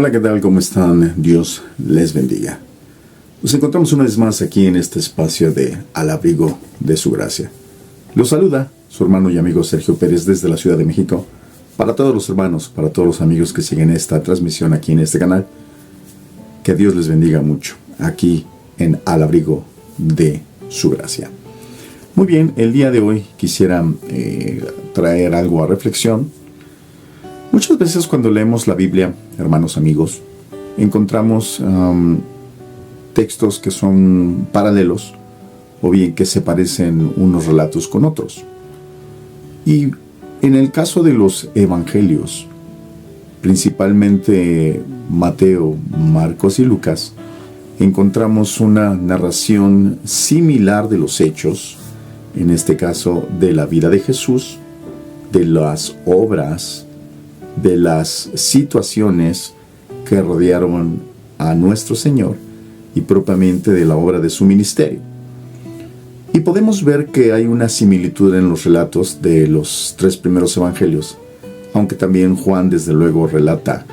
Hola, ¿qué tal? ¿Cómo están? Dios les bendiga. Nos encontramos una vez más aquí en este espacio de Al Abrigo de Su Gracia. Los saluda su hermano y amigo Sergio Pérez desde la Ciudad de México. Para todos los hermanos, para todos los amigos que siguen esta transmisión aquí en este canal, que Dios les bendiga mucho aquí en Al Abrigo de Su Gracia. Muy bien, el día de hoy quisiera traer algo a reflexión. Muchas veces cuando leemos la Biblia, hermanos amigos, encontramos textos que son paralelos o bien que se parecen unos relatos con otros. Y en el caso de los evangelios, principalmente Mateo, Marcos y Lucas, encontramos una narración similar de los hechos, en este caso de la vida de Jesús, de las obras, de las situaciones que rodearon a nuestro Señor y propiamente de la obra de su ministerio. Y podemos ver que hay una similitud en los relatos de los tres primeros evangelios, aunque también Juan desde luego relata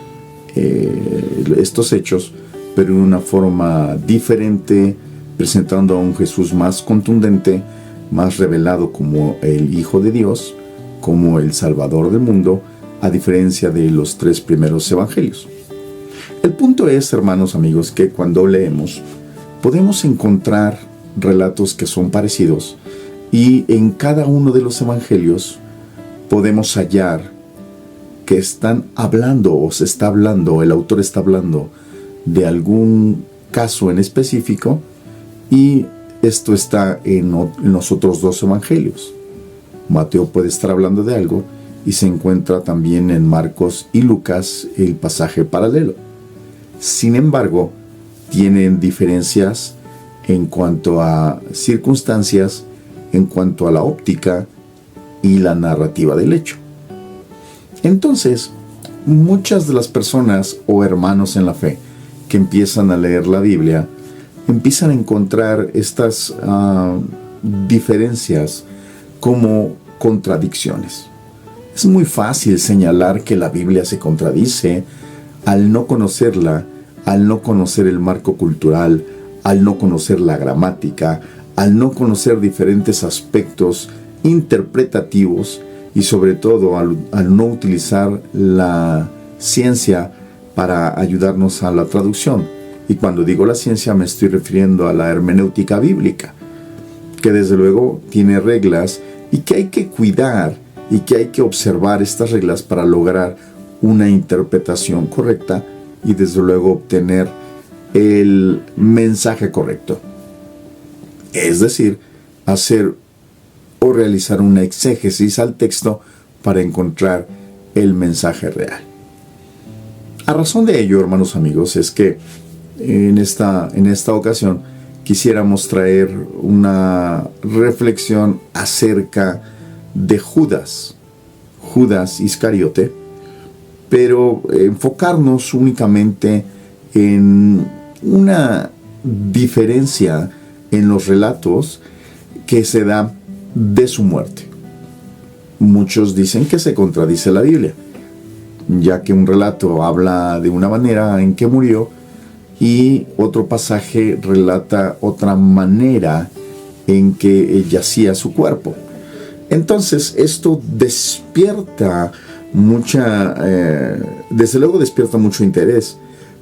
estos hechos, pero en una forma diferente, presentando a un Jesús más contundente, más revelado como el Hijo de Dios, como el Salvador del mundo, a diferencia de los tres primeros evangelios. El punto es, hermanos amigos, que cuando leemos podemos encontrar relatos que son parecidos y en cada uno de los evangelios podemos hallar que están hablando o se está hablando, el autor está hablando de algún caso en específico y esto está en los otros dos evangelios. Mateo puede estar hablando de algo y se encuentra también en Marcos y Lucas el pasaje paralelo. Sin embargo, tienen diferencias en cuanto a circunstancias, en cuanto a la óptica y la narrativa del hecho. Entonces, muchas de las personas o hermanos en la fe que empiezan a leer la Biblia, empiezan a encontrar estas diferencias como contradicciones. Es muy fácil señalar que la Biblia se contradice al no conocerla, al no conocer el marco cultural, al no conocer la gramática, al no conocer diferentes aspectos interpretativos y sobre todo al no utilizar la ciencia para ayudarnos a la traducción. Y cuando digo la ciencia me estoy refiriendo a la hermenéutica bíblica, que desde luego tiene reglas y que hay que cuidar y que hay que observar estas reglas para lograr una interpretación correcta y desde luego obtener el mensaje correcto. Es decir, hacer o realizar una exégesis al texto para encontrar el mensaje real. A razón de ello, hermanos amigos, es que en esta ocasión quisiéramos traer una reflexión acerca de Judas Iscariote, pero enfocarnos únicamente en una diferencia en los relatos que se da de su muerte. Muchos dicen que se contradice la Biblia, ya que un relato habla de una manera en que murió y otro pasaje relata otra manera en que yacía su cuerpo. Entonces esto despierta desde luego despierta mucho interés,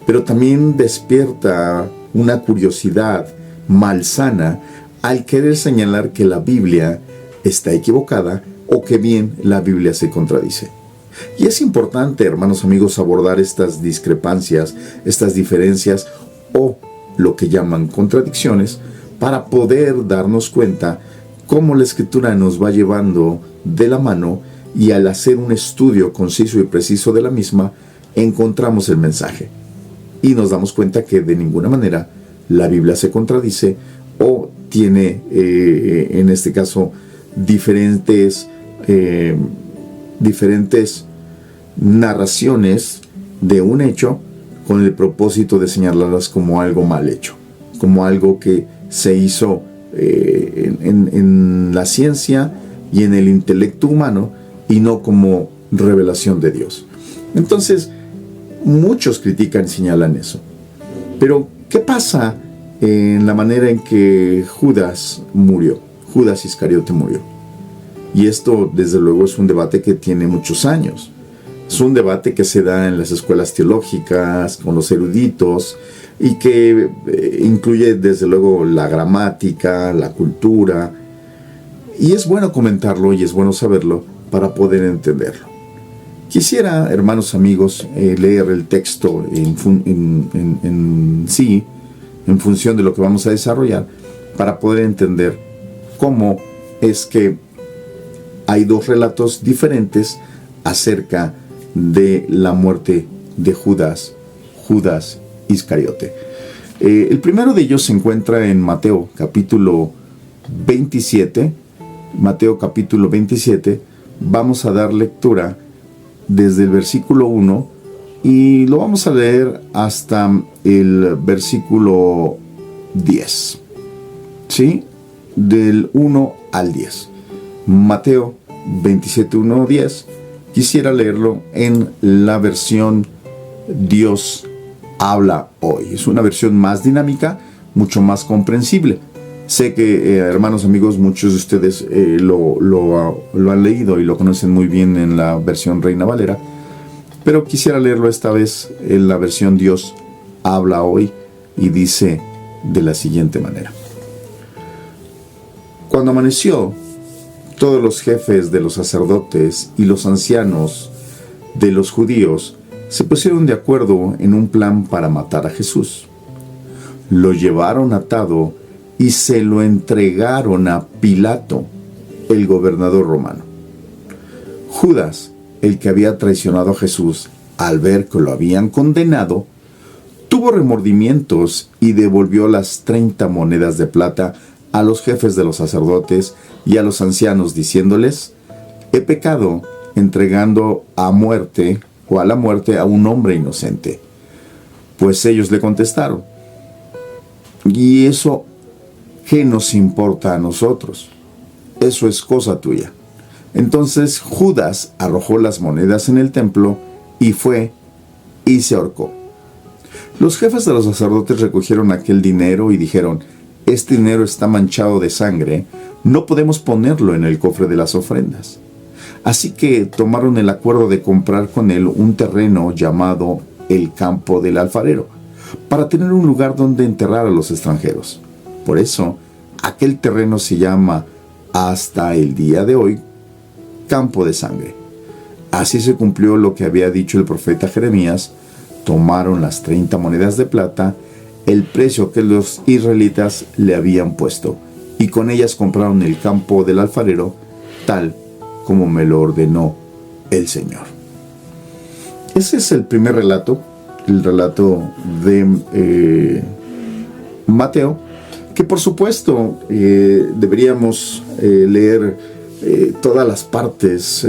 pero también despierta una curiosidad malsana al querer señalar que la Biblia está equivocada o que bien la Biblia se contradice. Y es importante, hermanos amigos, abordar estas discrepancias, estas diferencias o lo que llaman contradicciones para poder darnos cuenta cómo la Escritura nos va llevando de la mano y al hacer un estudio conciso y preciso de la misma, encontramos el mensaje. Y nos damos cuenta que de ninguna manera la Biblia se contradice o tiene, en este caso, diferentes narraciones de un hecho con el propósito de señalarlas como algo mal hecho, como algo que se hizo en la ciencia y en el intelecto humano y no como revelación de Dios. Entonces, Muchos critican y señalan eso. Pero, ¿qué pasa en la manera en que Judas murió? Judas Iscariote murió. Y esto, desde luego, es un debate que tiene muchos años. Es un debate que se da en las escuelas teológicas, con los eruditos, y que incluye, desde luego, la gramática, la cultura. Y es bueno comentarlo y es bueno saberlo para poder entenderlo. Quisiera, hermanos amigos, leer el texto en función de lo que vamos a desarrollar, para poder entender cómo es que hay dos relatos diferentes acerca de la muerte de Judas Iscariote. El primero de ellos se encuentra en Mateo capítulo 27. Mateo capítulo 27. Vamos a dar lectura desde el versículo 1 y lo vamos a leer hasta el versículo 10. ¿Sí? Del 1 al 10. Mateo 27, 1, 10. Quisiera leerlo en la versión Dios habla hoy. Es una versión más dinámica, mucho más comprensible. Sé que, hermanos amigos, muchos de ustedes lo han leído y lo conocen muy bien en la versión Reina Valera, pero quisiera leerlo esta vez en la versión Dios habla hoy, y dice de la siguiente manera. Cuando amaneció, todos los jefes de los sacerdotes y los ancianos de los judíos se pusieron de acuerdo en un plan para matar a Jesús. Lo llevaron atado y se lo entregaron a Pilato, el gobernador romano. Judas, el que había traicionado a Jesús, al ver que lo habían condenado, tuvo remordimientos y devolvió las 30 monedas de plata a los jefes de los sacerdotes y a los ancianos, diciéndoles: he pecado entregando a muerte o a la muerte a un hombre inocente. Pues ellos le contestaron: ¿y eso qué nos importa a nosotros? Eso es cosa tuya. Entonces Judas arrojó las monedas en el templo y fue y se ahorcó. Los jefes de los sacerdotes recogieron aquel dinero y dijeron: este dinero está manchado de sangre, no podemos ponerlo en el cofre de las ofrendas. Así que tomaron el acuerdo de comprar con él un terreno llamado el Campo del Alfarero, para tener un lugar donde enterrar a los extranjeros. Por eso, aquel terreno se llama hasta el día de hoy Campo de Sangre. Así se cumplió lo que había dicho el profeta Jeremías. Tomaron las 30 monedas de plata, el precio que los israelitas le habían puesto, y con ellas compraron el campo del alfarero, tal como me lo ordenó el Señor. Ese es el primer relato, el relato de Mateo, que por supuesto deberíamos leer todas las partes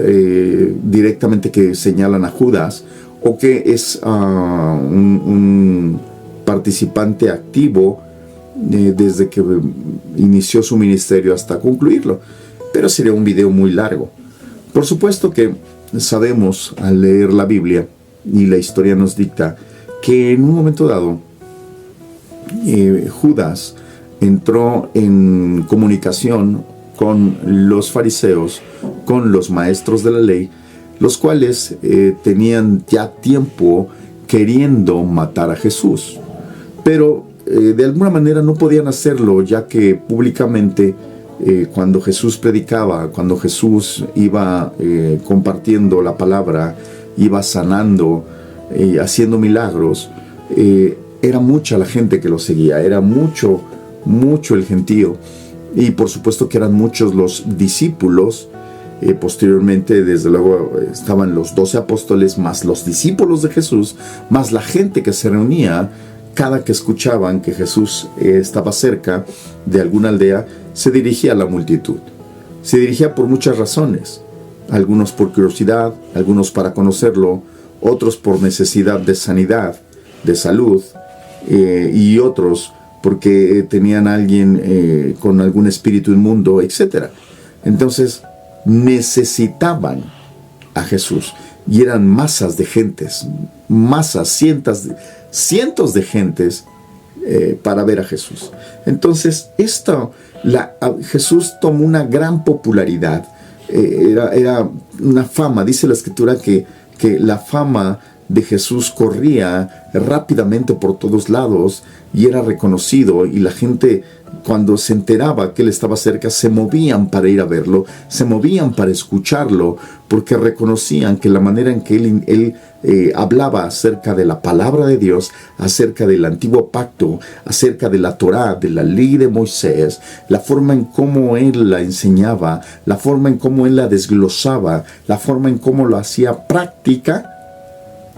directamente que señalan a Judas, o que es un participante activo desde que inició su ministerio hasta concluirlo, pero sería un video muy largo. Por supuesto que sabemos, al leer la Biblia, y la historia nos dicta, que en un momento dado Judas entró en comunicación con los fariseos, con los maestros de la ley, los cuales tenían ya tiempo queriendo matar a Jesús, pero de alguna manera no podían hacerlo, ya que públicamente cuando Jesús predicaba, cuando Jesús iba compartiendo la palabra, iba sanando, haciendo milagros, era mucha la gente que lo seguía, era mucho el gentío, y por supuesto que eran muchos los discípulos. Posteriormente, desde luego, estaban los 12 apóstoles, más los discípulos de Jesús, más la gente que se reunía cada que escuchaban que Jesús estaba cerca de alguna aldea. Se dirigía a la multitud. Se dirigía por muchas razones, algunos por curiosidad, algunos para conocerlo, otros por necesidad de sanidad, de salud, y otros porque tenían a alguien con algún espíritu inmundo, etc. Entonces necesitaban a Jesús, y eran masas de gentes, masas, cientos de gentes para ver a Jesús. Entonces, Jesús tomó una gran popularidad, era una fama. Dice la Escritura que la fama de Jesús corría rápidamente por todos lados y era reconocido, y la gente, cuando se enteraba que él estaba cerca, se movían para ir a verlo, se movían para escucharlo, porque reconocían que la manera en que él hablaba acerca de la palabra de Dios, acerca del antiguo pacto, acerca de la Torá, de la ley de Moisés, la forma en cómo él la enseñaba, la forma en cómo él la desglosaba, la forma en cómo lo hacía práctica,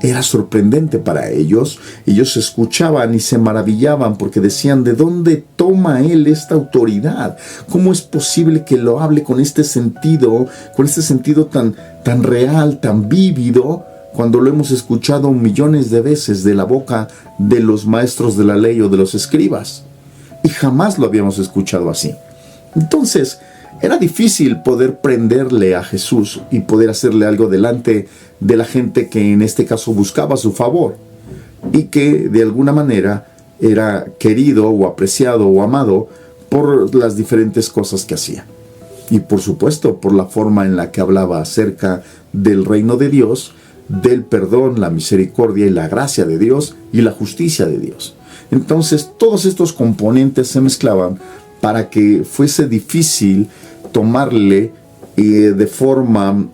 era sorprendente para ellos. Ellos escuchaban y se maravillaban porque decían: ¿de dónde toma él esta autoridad? ¿Cómo es posible que lo hable con este sentido tan real, tan vívido, cuando lo hemos escuchado millones de veces de la boca de los maestros de la ley o de los escribas? Y jamás lo habíamos escuchado así. Entonces, era difícil poder prenderle a Jesús y poder hacerle algo delante de la gente que en este caso buscaba su favor y que de alguna manera era querido o apreciado o amado por las diferentes cosas que hacía. Y por supuesto por la forma en la que hablaba acerca del reino de Dios, del perdón, la misericordia y la gracia de Dios y la justicia de Dios. Entonces todos estos componentes se mezclaban para que fuese difícil tomarle de forma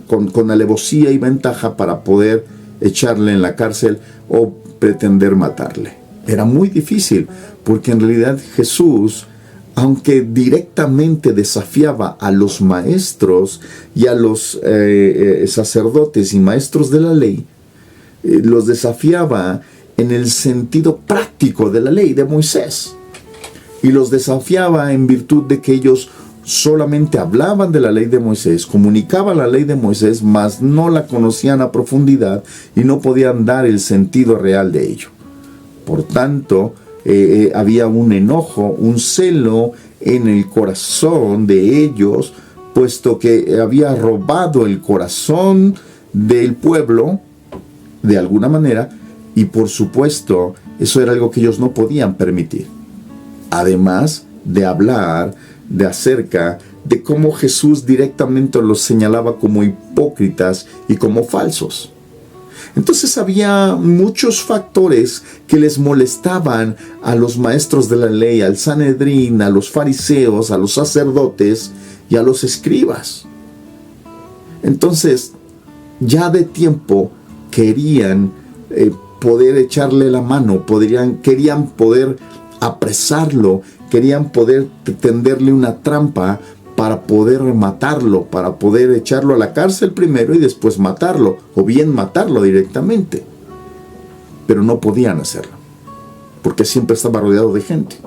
con alevosía y ventaja para poder echarle en la cárcel o pretender matarle. Era muy difícil, porque en realidad Jesús, aunque directamente desafiaba a los maestros y a los sacerdotes y maestros de la ley, los desafiaba en el sentido práctico de la ley de Moisés. Y los desafiaba en virtud de que ellos solamente hablaban de la ley de Moisés, comunicaban la ley de Moisés, mas no la conocían a profundidad y no podían dar el sentido real de ello. Por tanto, había un enojo, un celo en el corazón de ellos, puesto que había robado el corazón del pueblo de alguna manera, y por supuesto, eso era algo que ellos no podían permitir. Además de hablar acerca de cómo Jesús directamente los señalaba como hipócritas y como falsos. Entonces había muchos factores que les molestaban a los maestros de la ley, al Sanedrín, a los fariseos, a los sacerdotes y a los escribas. Entonces, ya de tiempo querían poder echarle la mano, querían poder apresarlo, querían poder tenderle una trampa para poder matarlo, para poder echarlo a la cárcel primero y después matarlo, o bien matarlo directamente. Pero no podían hacerlo, porque siempre estaba rodeado de gente.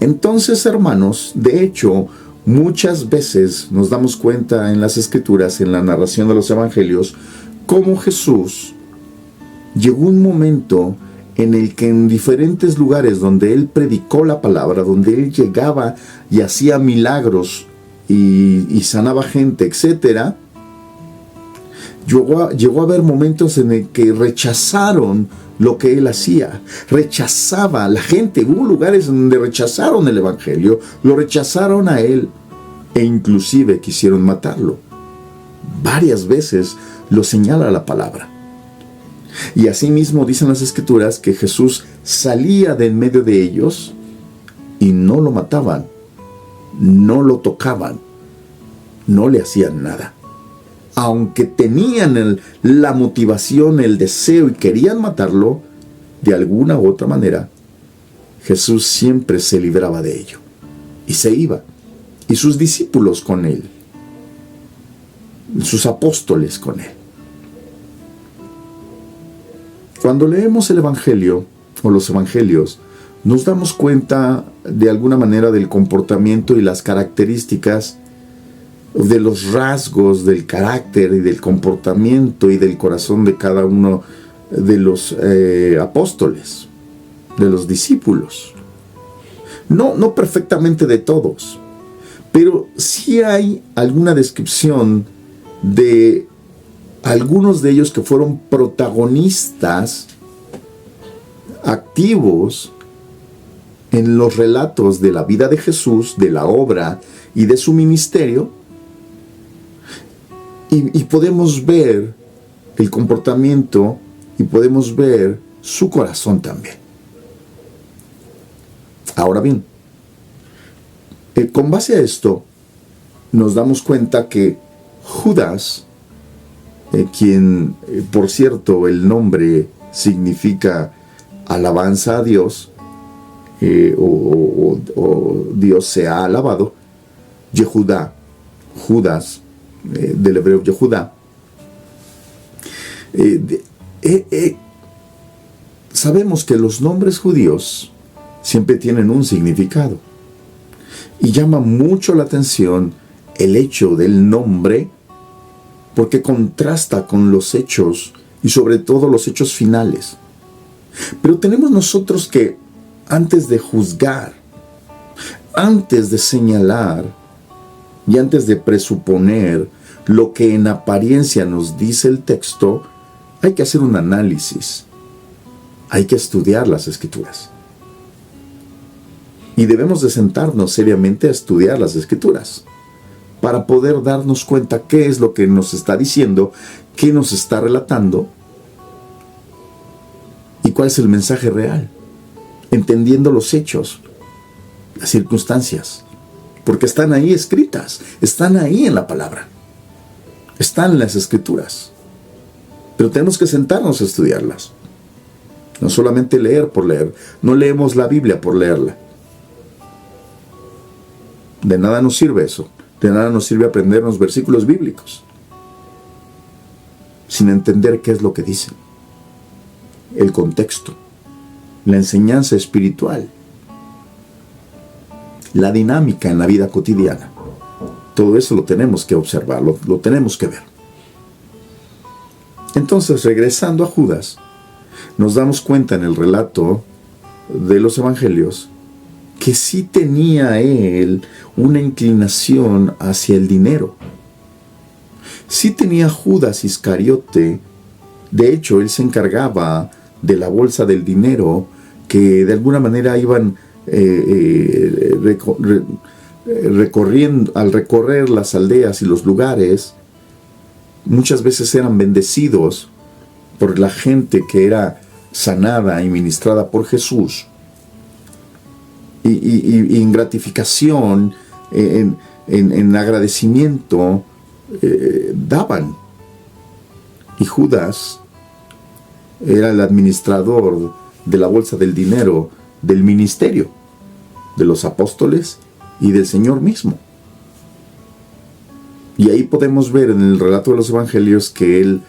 Entonces, hermanos, de hecho, muchas veces nos damos cuenta en las Escrituras, en la narración de los Evangelios, cómo Jesús llegó un momento en el que en diferentes lugares donde él predicó la palabra, donde él llegaba y hacía milagros y sanaba gente, etc., llegó a haber momentos en el que rechazaron lo que él hacía. Rechazaba a la gente. Hubo lugares donde rechazaron el Evangelio, lo rechazaron a él e inclusive quisieron matarlo. Varias veces lo señala la palabra. Y asimismo dicen las Escrituras que Jesús salía de en medio de ellos y no lo mataban, no lo tocaban, no le hacían nada. Aunque tenían la motivación, el deseo y querían matarlo, de alguna u otra manera, Jesús siempre se libraba de ello y se iba. Y sus discípulos con él, sus apóstoles con él. Cuando leemos el Evangelio o los Evangelios, nos damos cuenta de alguna manera del comportamiento y las características, de los rasgos del carácter y del comportamiento y del corazón de cada uno de los apóstoles, de los discípulos. No perfectamente de todos, pero sí hay alguna descripción de algunos de ellos que fueron protagonistas activos en los relatos de la vida de Jesús, de la obra y de su ministerio, y podemos ver el comportamiento y podemos ver su corazón también. Ahora bien, con base a esto, nos damos cuenta que Judas, quien, por cierto, el nombre significa alabanza a Dios, o Dios se ha alabado, Yehudá, Judas, del hebreo Yehudá, sabemos que los nombres judíos siempre tienen un significado, y llama mucho la atención el hecho del nombre, porque contrasta con los hechos, y sobre todo los hechos finales. Pero tenemos nosotros que, antes de juzgar, antes de señalar y antes de presuponer lo que en apariencia nos dice el texto, hay que hacer un análisis. Hay que estudiar las Escrituras. Y debemos de sentarnos seriamente a estudiar las Escrituras para poder darnos cuenta qué es lo que nos está diciendo, qué nos está relatando y cuál es el mensaje real, entendiendo los hechos, las circunstancias, porque están ahí escritas, están ahí en la palabra, están en las Escrituras, pero tenemos que sentarnos a estudiarlas, no solamente leer por leer. No leemos la Biblia por leerla. De nada nos sirve eso. De nada nos sirve aprendernos versículos bíblicos sin entender qué es lo que dicen, el contexto, la enseñanza espiritual, la dinámica en la vida cotidiana. Todo eso lo tenemos que observar, lo tenemos que ver. Entonces, regresando a Judas, nos damos cuenta en el relato de los evangelios que sí tenía él una inclinación hacia el dinero. Sí tenía Judas Iscariote. De hecho, él se encargaba de la bolsa del dinero, que de alguna manera iban recorriendo. Al recorrer las aldeas y los lugares, muchas veces eran bendecidos por la gente que era sanada y ministrada por Jesús. Y en gratificación, en agradecimiento, daban. Y Judas era el administrador de la bolsa del dinero del ministerio de los apóstoles y del Señor mismo. Y ahí podemos ver en el relato de los evangelios que él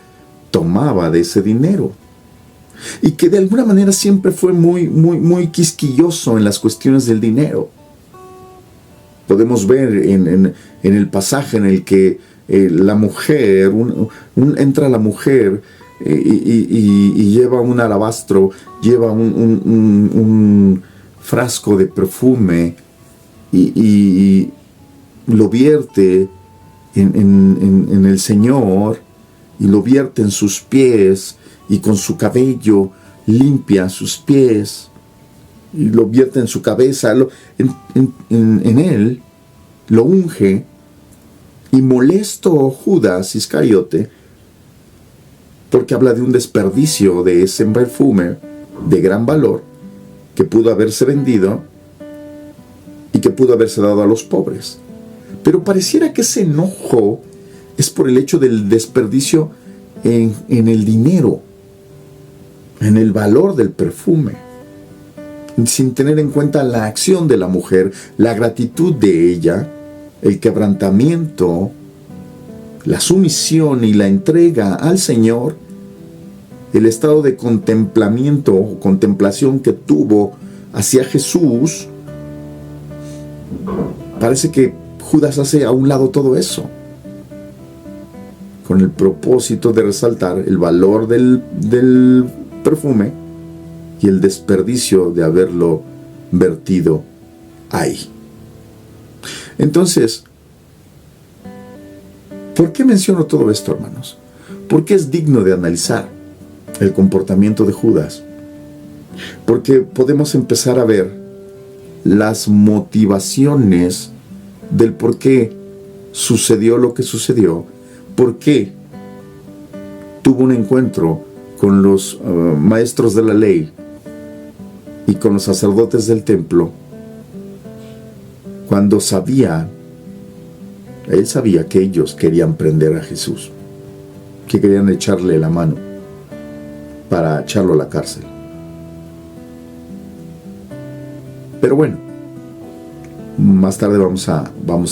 tomaba de ese dinero, y que de alguna manera siempre fue muy quisquilloso en las cuestiones del dinero. Podemos ver en el pasaje en el que la mujer, entra la mujer y lleva un alabastro, lleva un frasco de perfume y lo vierte en el Señor, y lo vierte en sus pies, y con su cabello limpia sus pies, y lo vierte en su cabeza, en él, lo unge. Y molesto Judas Iscariote, porque habla de un desperdicio de ese perfume de gran valor, que pudo haberse vendido y que pudo haberse dado a los pobres. Pero pareciera que ese enojo es por el hecho del desperdicio en el dinero, en el valor del perfume, sin tener en cuenta la acción de la mujer, la gratitud de ella, el quebrantamiento, la sumisión y la entrega al Señor, el estado de contemplamiento o contemplación que tuvo hacia Jesús. Parece que Judas hace a un lado todo eso, con el propósito de resaltar el valor del perfume y el desperdicio de haberlo vertido ahí. Entonces, ¿Por qué menciono todo esto, hermanos? Porque es digno de analizar el comportamiento de Judas. Porque podemos empezar a ver las motivaciones del por qué sucedió lo que sucedió, por qué tuvo un encuentro con los maestros de la ley y con los sacerdotes del templo, cuando él sabía que ellos querían prender a Jesús, que querían echarle la mano para echarlo a la cárcel. Pero bueno, más tarde vamos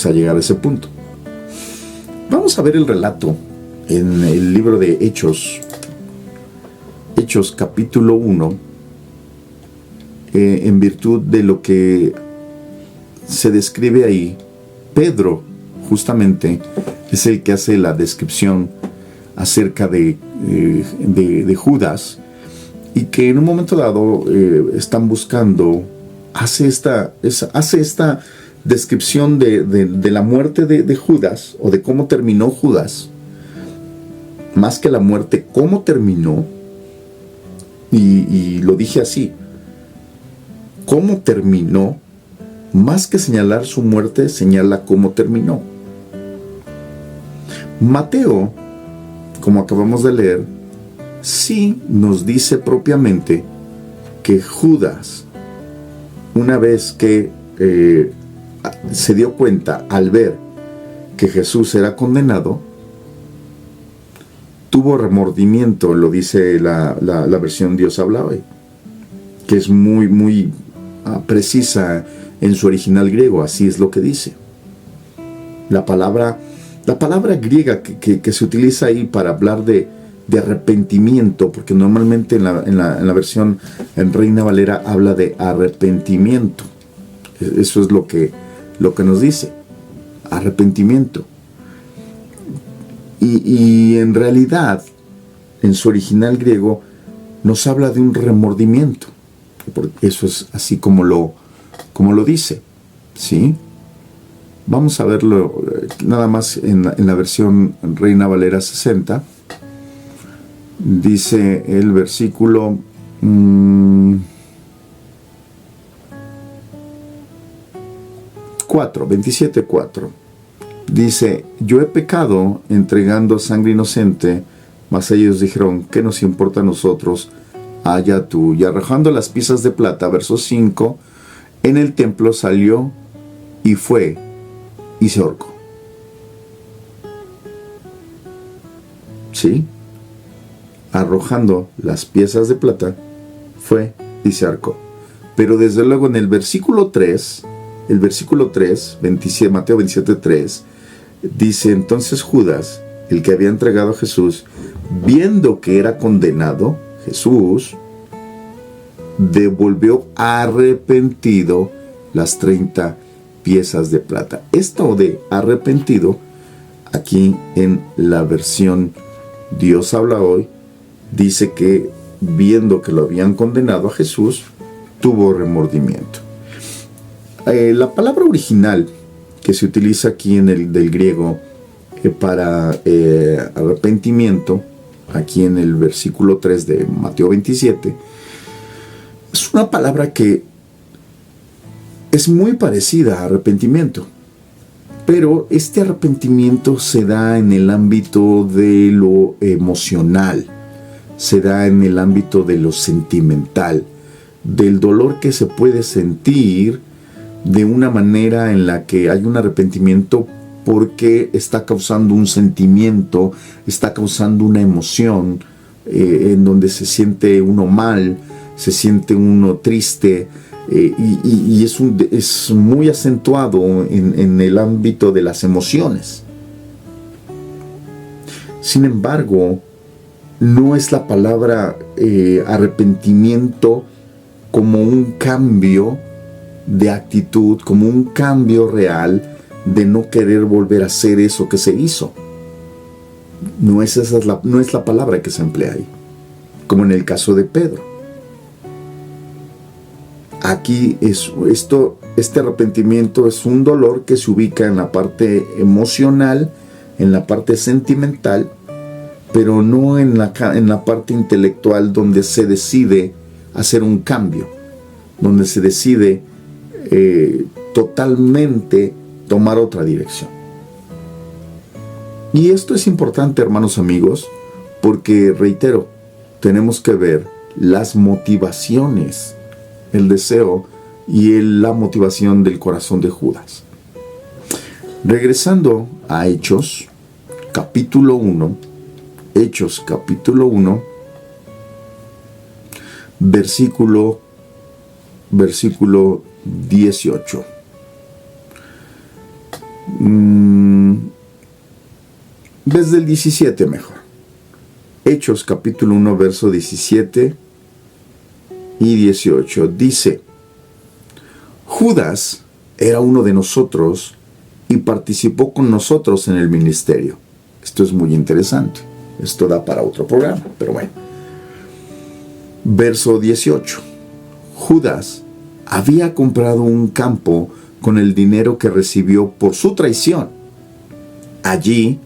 a llegar a ese punto. Vamos a ver el relato en el libro de Hechos capítulo 1, en virtud de lo que se describe ahí. Pedro justamente es el que hace la descripción acerca de Judas, y que en un momento dado están buscando, hace esta descripción de la muerte de Judas, o de cómo terminó Judas, más que la muerte, cómo terminó, y lo dije así, cómo terminó, más que señalar su muerte, señala cómo terminó. Mateo, como acabamos de leer, sí nos dice propiamente que Judas, una vez que se dio cuenta al ver que Jesús era condenado, tuvo remordimiento. Lo dice la versión Dios habla hoy, que es muy precisa en su original griego. Así es lo que dice. La palabra griega que se utiliza ahí para hablar de arrepentimiento, porque normalmente en la versión en Reina Valera habla de arrepentimiento. Eso es lo que nos dice, arrepentimiento. Y en realidad, en su original griego, nos habla de un remordimiento. Eso es así como lo dice, ¿sí? Vamos a verlo nada más en la versión Reina Valera 60. Dice el versículo 27:4. Dice: yo he pecado entregando sangre inocente, mas ellos dijeron: ¿qué nos importa a nosotros? Allá tú. Y arrojando las piezas de plata, verso 5, en el templo salió y fue y se ahorcó. ¿Sí? Arrojando las piezas de plata, fue y se ahorcó. Pero desde luego en el versículo 3, Mateo 27:3, dice: entonces Judas, el que había entregado a Jesús, viendo que era condenado, Jesús devolvió arrepentido las 30 piezas de plata. Esto de arrepentido, aquí en la versión Dios habla hoy, dice que viendo que lo habían condenado a Jesús, tuvo remordimiento. La palabra original que se utiliza aquí en el del griego para arrepentimiento, aquí en el versículo 3 de Mateo 27, es una palabra que es muy parecida a arrepentimiento, pero este arrepentimiento se da en el ámbito de lo emocional, se da en el ámbito de lo sentimental, del dolor que se puede sentir de una manera en la que hay un arrepentimiento porque está causando un sentimiento, está causando una emoción en donde se siente uno mal, se siente uno triste, y es muy acentuado en el ámbito de las emociones. Sin embargo, no es la palabra arrepentimiento como un cambio de actitud, como un cambio real de no querer volver a hacer eso que se hizo. No es la palabra que se emplea ahí, como en el caso de Pedro. Aquí este arrepentimiento es un dolor que se ubica en la parte emocional en la parte sentimental, pero no en la parte intelectual, donde se decide hacer un cambio, donde se decide totalmente tomar otra dirección. Y esto es importante, hermanos amigos, porque, reitero, tenemos que ver las motivaciones, el deseo y la motivación del corazón de Judas. Regresando a Hechos, capítulo 1, Hechos, capítulo 1, versículo 18. Desde el 17 mejor. Hechos capítulo 1, verso 17 y 18. Dice: Judas era uno de nosotros y participó con nosotros en el ministerio. Esto es muy interesante. Esto da para otro programa, pero bueno. Verso 18. Judas había comprado un campo con el dinero que recibió por su traición. Allí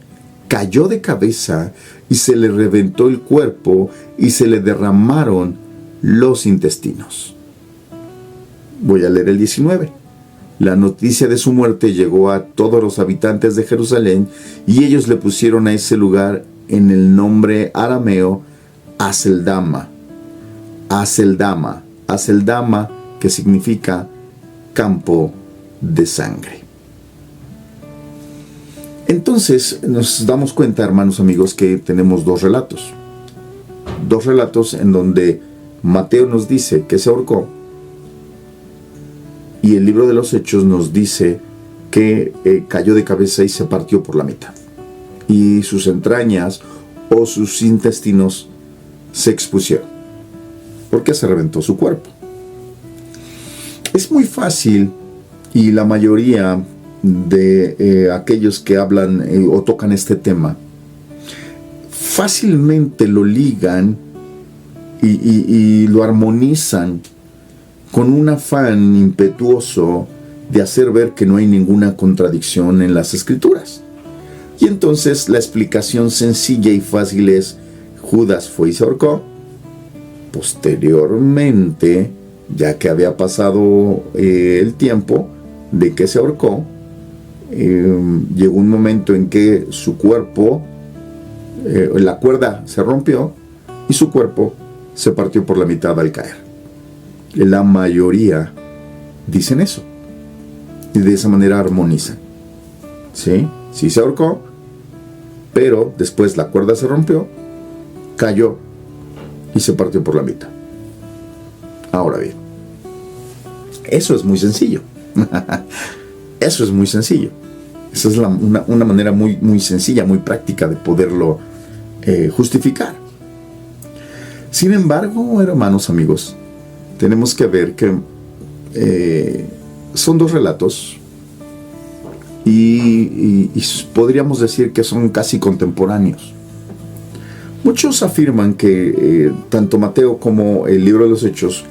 cayó de cabeza y se le reventó el cuerpo y se le derramaron los intestinos. Voy a leer el 19. La noticia de su muerte llegó a todos los habitantes de Jerusalén y ellos le pusieron a ese lugar en el nombre arameo Aceldama, que significa campo de sangre. Entonces nos damos cuenta, hermanos amigos, que tenemos dos relatos. Dos relatos en donde Mateo nos dice que se ahorcó y el libro de los Hechos nos dice que cayó de cabeza y se partió por la mitad. Y sus entrañas o sus intestinos se expusieron, porque se reventó su cuerpo. Es muy fácil, y la mayoría de aquellos que hablan o tocan este tema fácilmente lo ligan y lo armonizan con un afán impetuoso de hacer ver que no hay ninguna contradicción en las Escrituras. Y entonces la explicación sencilla y fácil es: Judas fue y se ahorcó. Posteriormente, ya que había pasado el tiempo de que se ahorcó, llegó un momento en que su cuerpo, la cuerda se rompió y su cuerpo se partió por la mitad al caer. La mayoría dicen eso y de esa manera armonizan. ¿Sí? Sí se ahorcó, pero después la cuerda se rompió, cayó y se partió por la mitad. Ahora bien, eso es muy sencillo. Eso es muy sencillo. Esa es una manera muy, muy sencilla, muy práctica de poderlo justificar. Sin embargo, hermanos amigos, tenemos que ver que son dos relatos y podríamos decir que son casi contemporáneos. Muchos afirman que tanto Mateo como el libro de los Hechos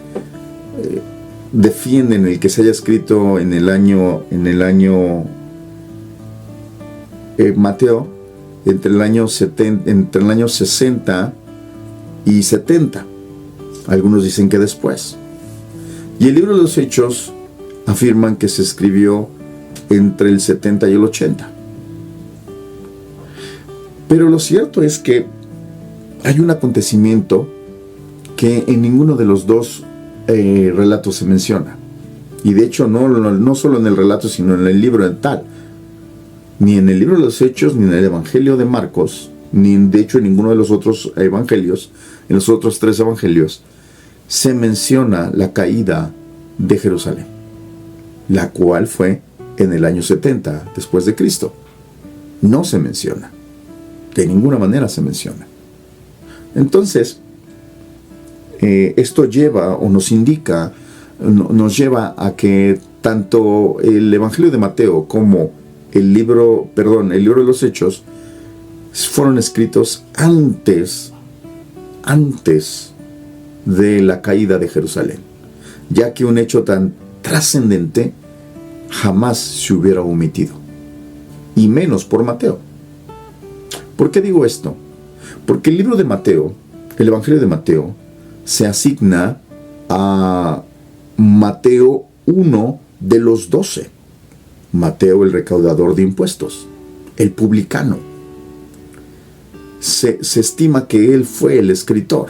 defienden el que se haya escrito en el año Mateo entre el año 60 y 70. Algunos dicen que después. Y el libro de los Hechos afirman que se escribió entre el 70 y el 80. Pero lo cierto es que hay un acontecimiento que en ninguno de los dos relatos se menciona. Y de hecho no solo en el relato, sino en el libro en tal. Ni en el libro de los Hechos, ni en el Evangelio de Marcos, ni de hecho en ninguno de los otros evangelios, en los otros tres evangelios, se menciona la caída de Jerusalén, la cual fue en el año 70 después de Cristo. No se menciona. De ninguna manera se menciona. Entonces, esto lleva o nos indica, nos lleva a que tanto el Evangelio de Mateo como el libro de los Hechos fueron escritos antes de la caída de Jerusalén, ya que un hecho tan trascendente jamás se hubiera omitido, y menos por Mateo. ¿Por qué digo esto? Porque el libro de Mateo, el Evangelio de Mateo, se asigna a Mateo, uno de los 12. Mateo, el recaudador de impuestos, el publicano. Se estima que él fue el escritor,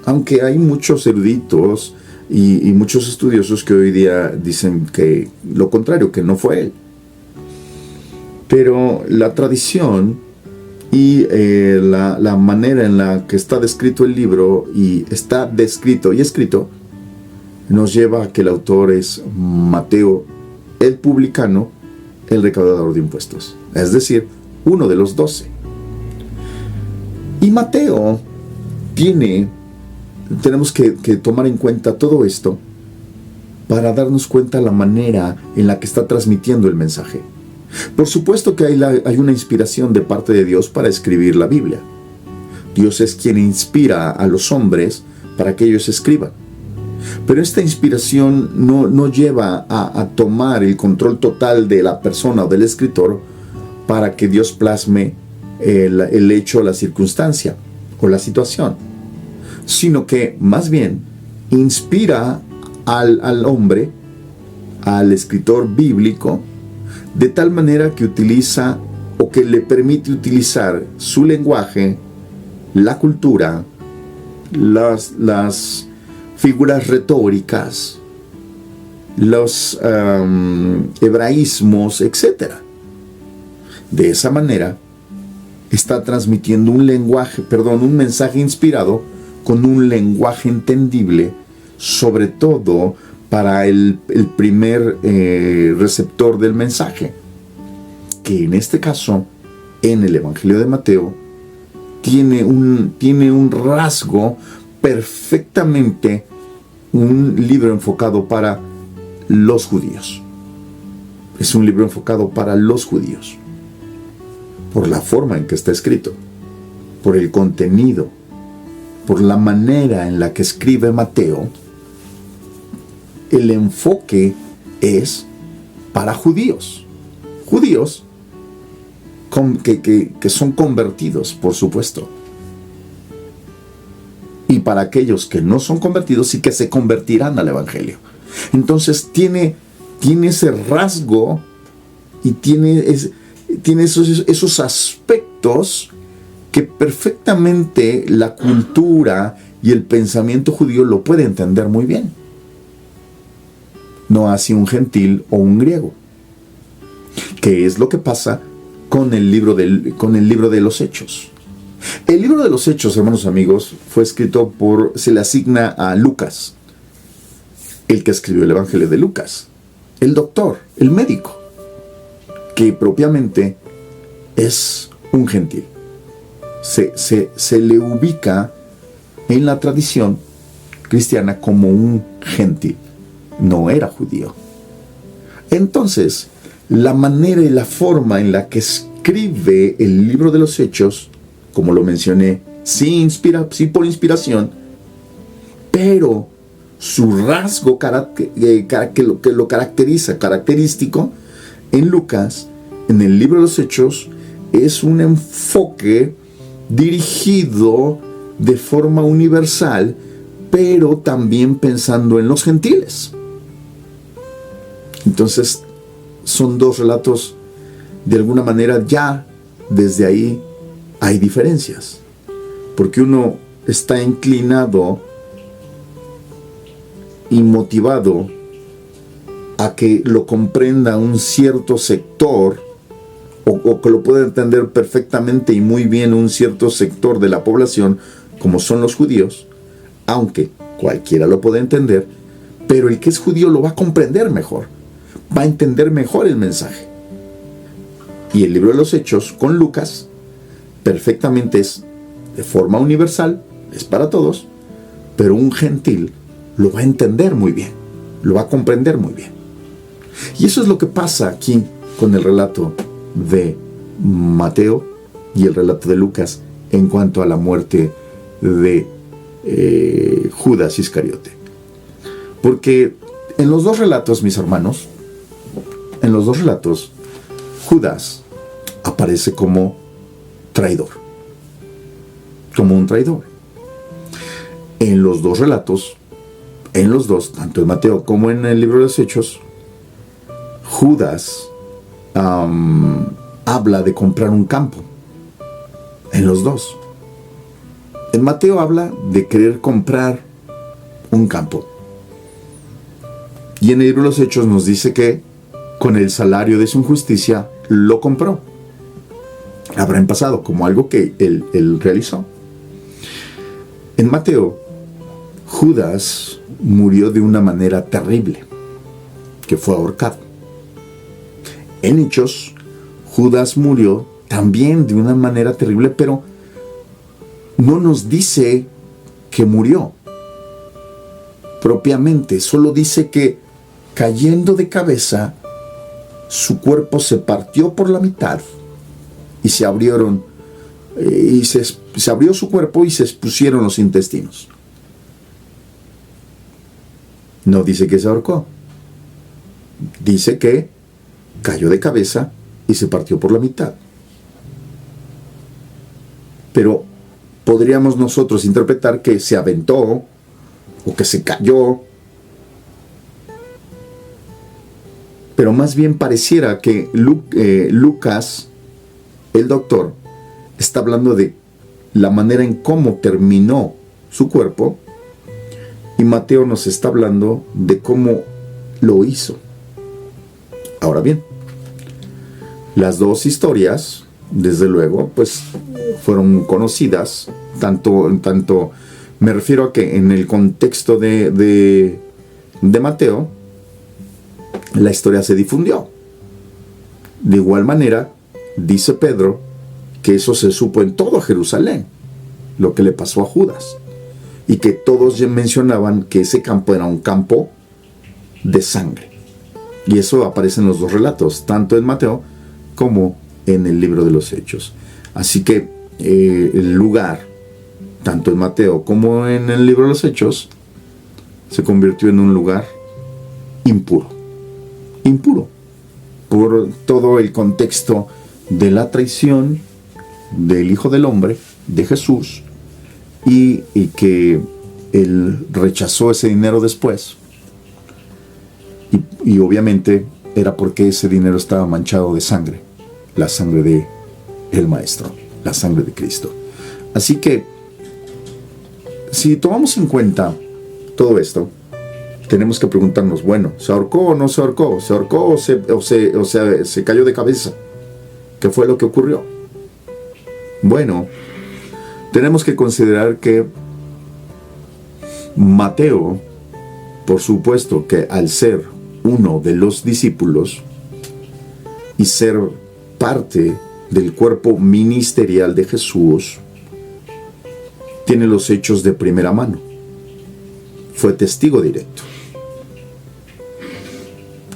aunque hay muchos eruditos y muchos estudiosos que hoy día dicen que lo contrario, que no fue él. Pero la tradición y la manera en la que está descrito el libro, y está descrito y escrito, nos lleva a que el autor es Mateo, el publicano, el recaudador de impuestos, es decir, uno de los 12. Y Mateo tenemos que tomar en cuenta todo esto para darnos cuenta la manera en la que está transmitiendo el mensaje. Por supuesto que hay una inspiración de parte de Dios para escribir la Biblia. Dios es quien inspira a los hombres para que ellos escriban. Pero esta inspiración no lleva a tomar el control total de la persona o del escritor para que Dios plasme el hecho, la circunstancia o la situación, sino que más bien inspira al hombre, al escritor bíblico, de tal manera que utiliza o que le permite utilizar su lenguaje, la cultura, las figuras retóricas, los hebraísmos, etc. De esa manera está transmitiendo un mensaje inspirado con un lenguaje entendible, sobre todo para el primer receptor del mensaje, que en este caso, en el Evangelio de Mateo, tiene un rasgo perfectamente un libro enfocado para los judíos. Es un libro enfocado para los judíos, por la forma en que está escrito, por el contenido, por la manera en la que escribe Mateo. El enfoque es para judíos que son convertidos, por supuesto, y para aquellos que no son convertidos y que se convertirán al Evangelio. Entonces tiene ese rasgo y tiene esos aspectos que perfectamente la cultura y el pensamiento judío lo puede entender muy bien. No así un gentil o un griego, que es lo que pasa con el libro de los Hechos. El libro de los Hechos, hermanos amigos, fue escrito se le asigna a Lucas, el que escribió el Evangelio de Lucas, el doctor, el médico, que propiamente es un gentil. Se le ubica en la tradición cristiana como un gentil. No era judío. Entonces, la manera y la forma en la que escribe el libro de los Hechos, como lo mencioné, sí por inspiración, pero su rasgo que lo característico en Lucas, en el libro de los Hechos, es un enfoque dirigido de forma universal, pero también pensando en los gentiles. Entonces, son dos relatos, de alguna manera, ya desde ahí hay diferencias, porque uno está inclinado y motivado a que lo comprenda un cierto sector, o que lo pueda entender perfectamente y muy bien un cierto sector de la población, como son los judíos, aunque cualquiera lo puede entender, pero el que es judío lo va a comprender mejor, va a entender mejor el mensaje. Y el libro de los Hechos, con Lucas, perfectamente es de forma universal, es para todos, pero un gentil lo va a entender muy bien, lo va a comprender muy bien. Y eso es lo que pasa aquí con el relato de Mateo y el relato de Lucas en cuanto a la muerte de Judas Iscariote. Porque en los dos relatos, mis hermanos, en los dos relatos, Judas aparece como traidor. como un traidor. En los dos relatos, tanto en Mateo como en el libro de los Hechos, Judas habla de comprar un campo. En los dos. En Mateo habla de querer comprar un campo. Y en el libro de los Hechos nos dice que con el salario de su injusticia lo compró. Habrá en pasado como algo que él realizó. En Mateo, Judas murió de una manera terrible, que fue ahorcado. En Hechos, Judas murió también de una manera terrible, pero no nos dice que murió propiamente, solo dice que cayendo de cabeza, su cuerpo se partió por la mitad y se abrieron, se abrió su cuerpo y se expusieron los intestinos. No dice que se ahorcó, dice que cayó de cabeza y se partió por la mitad. Pero podríamos nosotros interpretar que se aventó o que se cayó, pero más bien pareciera que Lucas, el doctor, está hablando de la manera en cómo terminó su cuerpo, y Mateo nos está hablando de cómo lo hizo. Ahora bien, las dos historias, desde luego, pues fueron conocidas, tanto me refiero a que en el contexto de Mateo, la historia se difundió. De igual manera, dice Pedro que eso se supo en todo Jerusalén, lo que le pasó a Judas, y que todos ya mencionaban que ese campo era un campo de sangre. Y eso aparece en los dos relatos, tanto en Mateo como en el libro de los Hechos. Así que el lugar, tanto en Mateo como en el libro de los Hechos, se convirtió en un lugar impuro, por todo el contexto de la traición del Hijo del Hombre, de Jesús, y que él rechazó ese dinero después, y obviamente era porque ese dinero estaba manchado de sangre, la sangre de el Maestro, la sangre de Cristo. Así que si tomamos en cuenta todo esto, tenemos que preguntarnos, bueno, ¿se ahorcó o no se ahorcó? ¿Se ahorcó o se cayó de cabeza? ¿Qué fue lo que ocurrió? Bueno, tenemos que considerar que Mateo, por supuesto que al ser uno de los discípulos y ser parte del cuerpo ministerial de Jesús, tiene los hechos de primera mano. Fue testigo directo.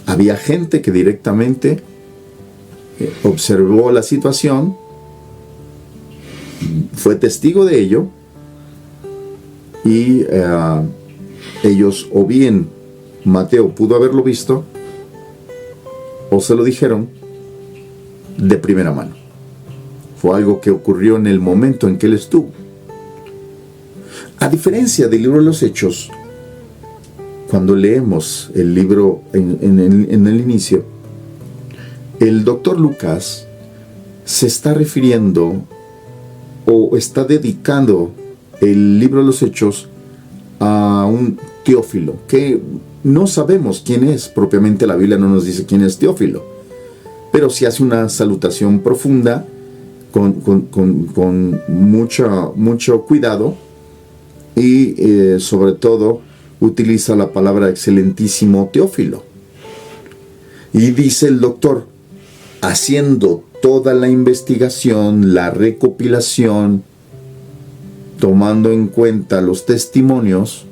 Había gente que directamente observó la situación, fue testigo de ello, y ellos, o bien Mateo pudo haberlo visto, o se lo dijeron de primera mano. Fue algo que ocurrió en el momento en que él estuvo. A diferencia del libro de los Hechos, cuando leemos el libro en el inicio, el doctor Lucas se está refiriendo o está dedicando el libro de los Hechos a un Teófilo, que no sabemos quién es, propiamente la Biblia no nos dice quién es Teófilo, pero sí hace una salutación profunda con mucho cuidado, y sobre todo utiliza la palabra excelentísimo Teófilo. Y dice el doctor, haciendo toda la investigación, la recopilación, tomando en cuenta los testimonios,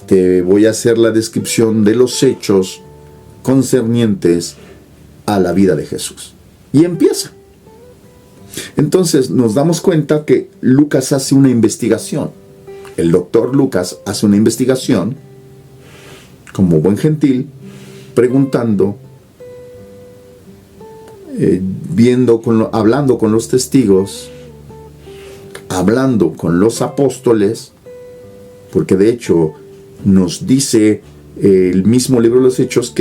te voy a hacer la descripción de los hechos concernientes a la vida de Jesús. Y empieza. Entonces nos damos cuenta que Lucas hace una investigación. El doctor Lucas hace una investigación, como buen gentil, preguntando, hablando con los testigos, hablando con los apóstoles, porque de hecho nos dice el mismo libro de los Hechos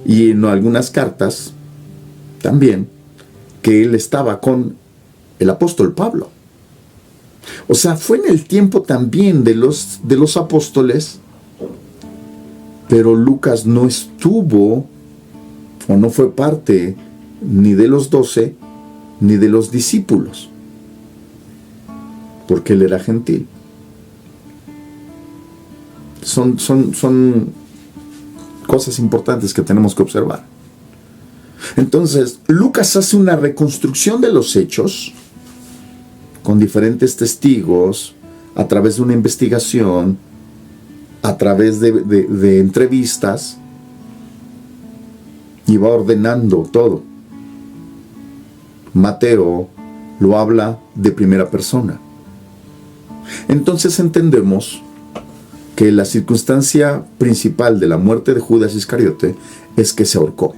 y en algunas cartas también, que él estaba con el apóstol Pablo. O sea, fue en el tiempo también de los apóstoles, pero Lucas no estuvo o no fue parte ni de los 12 ni de los discípulos, porque él era gentil. Son cosas importantes que tenemos que observar. Entonces, Lucas hace una reconstrucción de los hechos con diferentes testigos, a través de una investigación, a través de entrevistas, y va ordenando todo. Mateo lo habla de primera persona. Entonces entendemos que la circunstancia principal de la muerte de Judas Iscariote es que se ahorcó.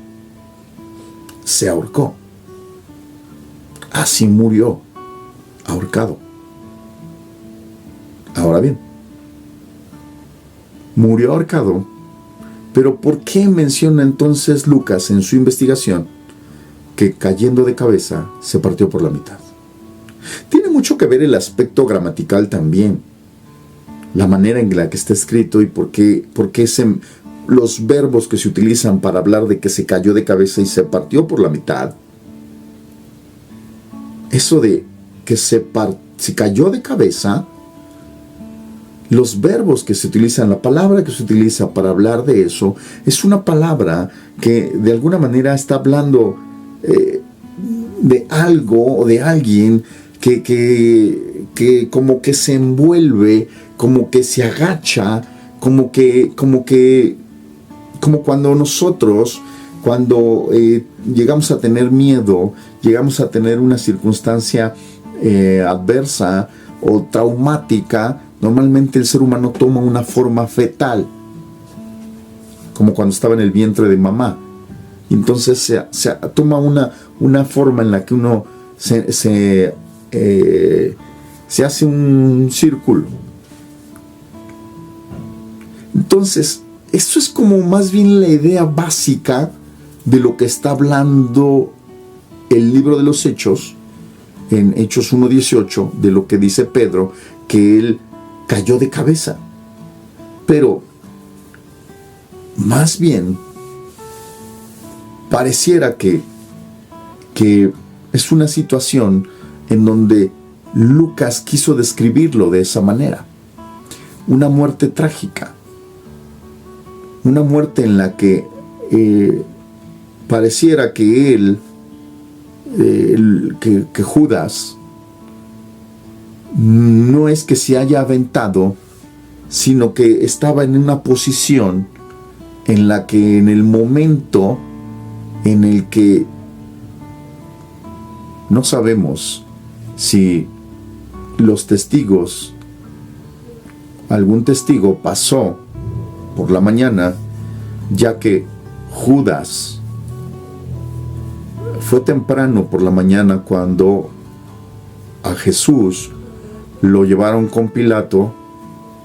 Se ahorcó. Así murió, ahorcado. Ahora bien, murió ahorcado, pero ¿por qué menciona entonces Lucas en su investigación que cayendo de cabeza se partió por la mitad? Tiene mucho que ver el aspecto gramatical también, la manera en la que está escrito y por qué los verbos que se utilizan para hablar de que se cayó de cabeza y se partió por la mitad. Eso de que se cayó de cabeza, los verbos que se utilizan, la palabra que se utiliza para hablar de eso, es una palabra que de alguna manera está hablando de algo o de alguien que como que se envuelve, como que se agacha, como cuando nosotros, llegamos a tener miedo, llegamos a tener una circunstancia adversa o traumática, normalmente el ser humano toma una forma fetal, como cuando estaba en el vientre de mamá. Entonces se toma una forma en la que uno se hace un círculo. Entonces, esto es como más bien la idea básica de lo que está hablando el libro de los Hechos, en Hechos 1:18, de lo que dice Pedro, que él cayó de cabeza. Pero, más bien, pareciera que es una situación en donde Lucas quiso describirlo de esa manera. Una muerte trágica. Una muerte en la que pareciera que que Judas no es que se haya aventado, sino que estaba en una posición en la que en el momento en el que no sabemos si los testigos, algún testigo pasó por la mañana, ya que Judas fue temprano por la mañana cuando a Jesús lo llevaron con Pilato,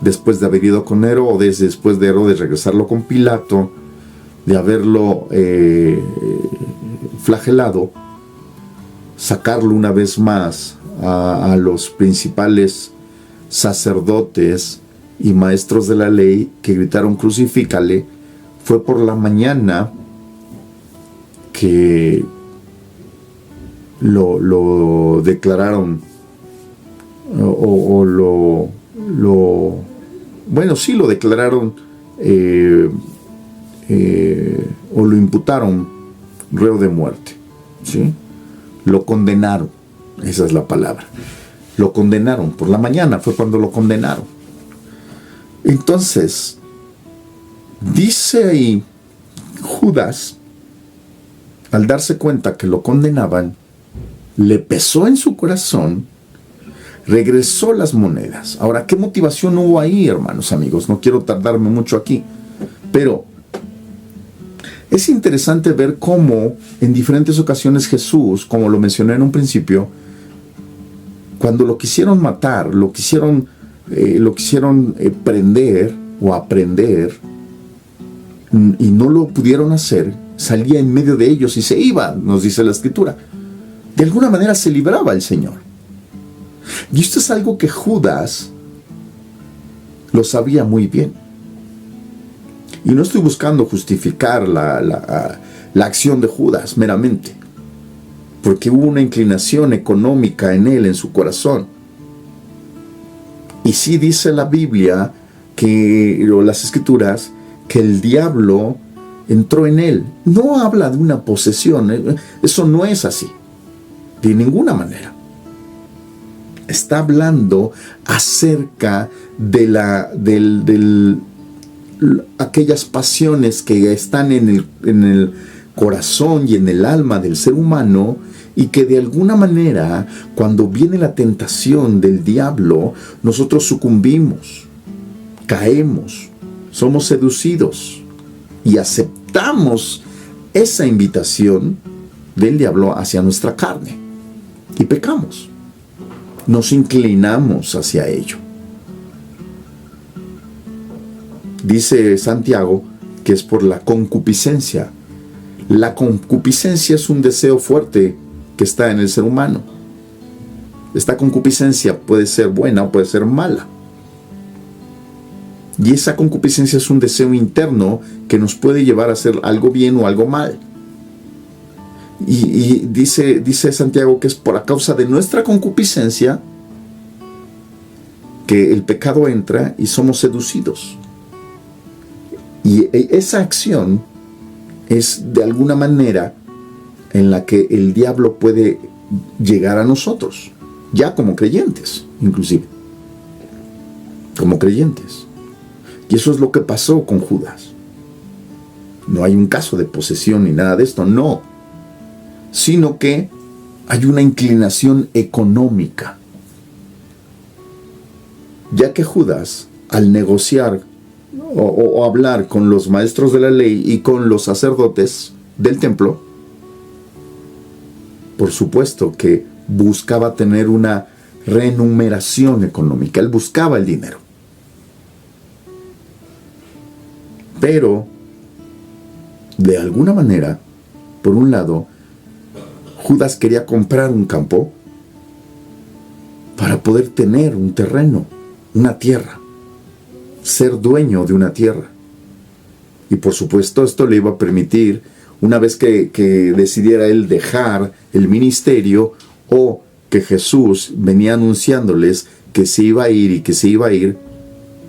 después de haber ido con Herodes, después de Herodes regresarlo con Pilato, de haberlo flagelado, sacarlo una vez más a los principales sacerdotes y maestros de la ley que gritaron crucifícale. Fue por la mañana que lo declararon lo declararon o lo imputaron reo de muerte, ¿sí? Lo condenaron, esa es la palabra. Lo condenaron, por la mañana fue cuando lo condenaron. Entonces, dice ahí, Judas, al darse cuenta que lo condenaban, le pesó en su corazón, regresó las monedas. Ahora, ¿qué motivación hubo ahí, hermanos, amigos? No quiero tardarme mucho aquí, pero es interesante ver cómo en diferentes ocasiones Jesús, como lo mencioné en un principio, cuando lo quisieron matar, lo quisieron prender o aprender, y no lo pudieron hacer, salía en medio de ellos y se iba, nos dice la Escritura. De alguna manera se libraba el Señor. Y esto es algo que Judas lo sabía muy bien. Y no estoy buscando justificar la acción de Judas meramente, porque hubo una inclinación económica en él, en su corazón. Y sí dice la Biblia, o las Escrituras, que el diablo entró en él. No habla de una posesión, eso no es así, de ninguna manera. Está hablando acerca de aquellas pasiones que están en el corazón y en el alma del ser humano, y que de alguna manera, cuando viene la tentación del diablo, nosotros sucumbimos, caemos, somos seducidos y aceptamos esa invitación del diablo hacia nuestra carne y pecamos. Nos inclinamos hacia ello. Dice Santiago que es por la concupiscencia. La concupiscencia es un deseo fuerte que está en el ser humano. Esta concupiscencia puede ser buena o puede ser mala. Y esa concupiscencia es un deseo interno que nos puede llevar a hacer algo bien o algo mal. Y dice Santiago que es por causa de nuestra concupiscencia que el pecado entra y somos seducidos. Y esa acción es de alguna manera en la que el diablo puede llegar a nosotros, ya como creyentes, inclusive. Como creyentes. Y eso es lo que pasó con Judas. No hay un caso de posesión ni nada de esto, no. Sino que hay una inclinación económica. Ya que Judas, al negociar o hablar con los maestros de la ley y con los sacerdotes del templo, por supuesto que buscaba tener una remuneración económica. Él buscaba el dinero. Pero, de alguna manera, por un lado, Judas quería comprar un campo para poder tener un terreno, una tierra, ser dueño de una tierra. Y por supuesto esto le iba a permitir, una vez que decidiera él dejar el ministerio, o que Jesús venía anunciándoles que se iba a ir y que se iba a ir,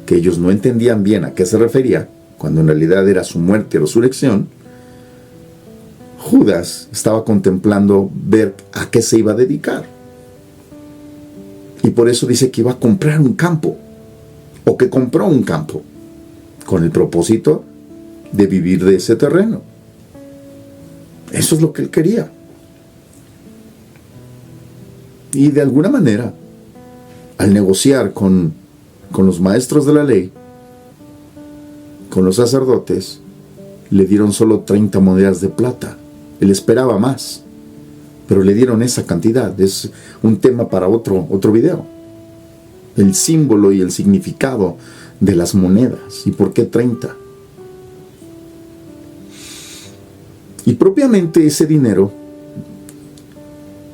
que ellos no entendían bien a qué se refería, cuando en realidad era su muerte y resurrección, Judas estaba contemplando ver a qué se iba a dedicar. Y por eso dice que iba a comprar un campo, o que compró un campo, con el propósito de vivir de ese terreno. Eso es lo que él quería. Y de alguna manera, al negociar con los maestros de la ley, con los sacerdotes, le dieron solo 30 monedas de plata. Él esperaba más, pero le dieron esa cantidad. Es un tema para otro video. El símbolo y el significado de las monedas. ¿Y por qué 30? Y propiamente ese dinero